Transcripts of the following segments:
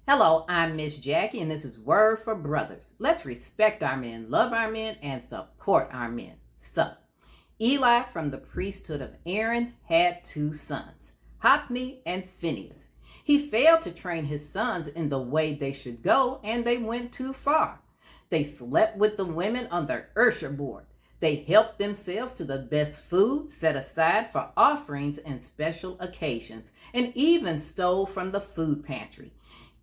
Hello, I'm Miss Jackie, and this is Word for Brothers. Let's respect our men, love our men, and support our men. So, Eli from the priesthood of Aaron had two sons, Hophni and Phinehas. He failed to train his sons in the way they should go, and they went too far. They slept with the women on their Ursher board. They helped themselves to the best food set aside for offerings and special occasions, and even stole from the food pantry.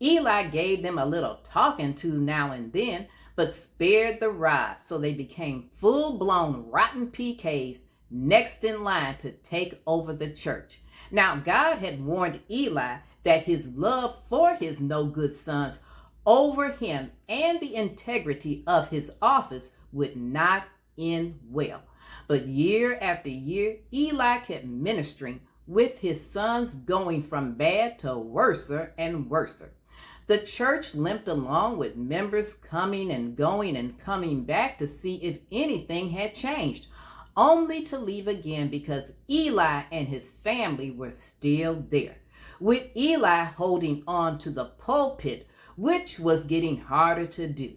Eli gave them a little talking to now and then, but spared the rod, so they became full-blown rotten PKs next in line to take over the church. Now, God had warned Eli that his love for his no-good sons over him and the integrity of his office would not end well. But year after year, Eli kept ministering with his sons going from bad to worser and worser. The church limped along with members coming and going and coming back to see if anything had changed, only to leave again because Eli and his family were still there, with Eli holding on to the pulpit, which was getting harder to do.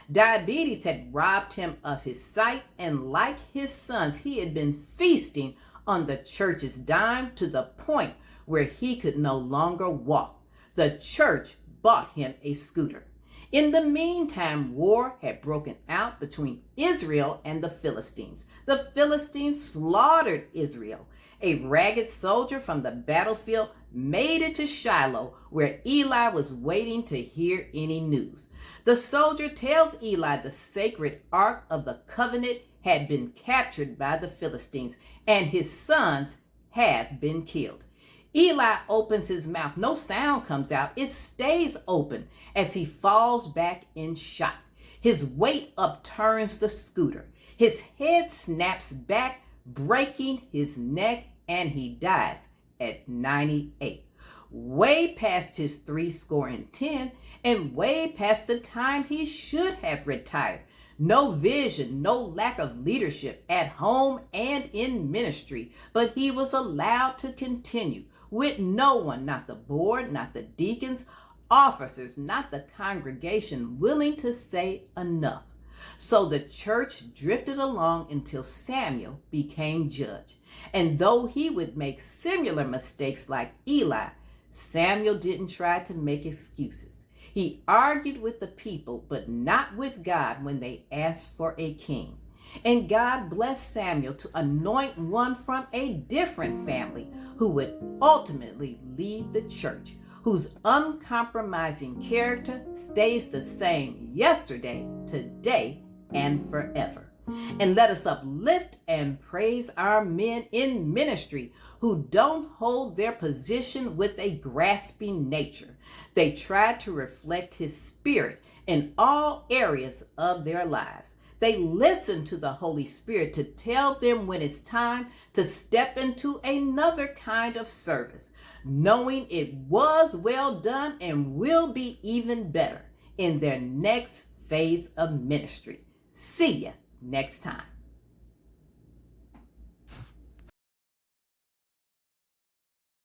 Diabetes had robbed him of his sight, and like his sons, he had been feasting on the church's dime to the point where he could no longer walk. The church bought him a scooter. In the meantime, war had broken out between Israel and the Philistines. The Philistines slaughtered Israel. A ragged soldier from the battlefield made it to Shiloh, where Eli was waiting to hear any news. The soldier tells Eli the sacred Ark of the Covenant had been captured by the Philistines, and his sons have been killed. Eli opens his mouth. No sound comes out. It stays open as he falls back in shock. His weight upturns the scooter. His head snaps back, breaking his neck, and he dies at 98. Way past his 70, and way past the time he should have retired. No vision, no lack of leadership at home and in ministry, but he was allowed to continue with no one, not the board, not the deacons, officers, not the congregation, willing to say enough. So the church drifted along until Samuel became judge. And though he would make similar mistakes like Eli, Samuel didn't try to make excuses. He argued with the people, but not with God when they asked for a king. And God blessed Samuel to anoint one from a different family who would ultimately lead the church, whose uncompromising character stays the same yesterday, today, and forever. And let us uplift and praise our men in ministry who don't hold their position with a grasping nature. They try to reflect his spirit in all areas of their lives. They listen to the Holy Spirit to tell them when it's time to step into another kind of service, knowing it was well done and will be even better in their next phase of ministry. See ya next time.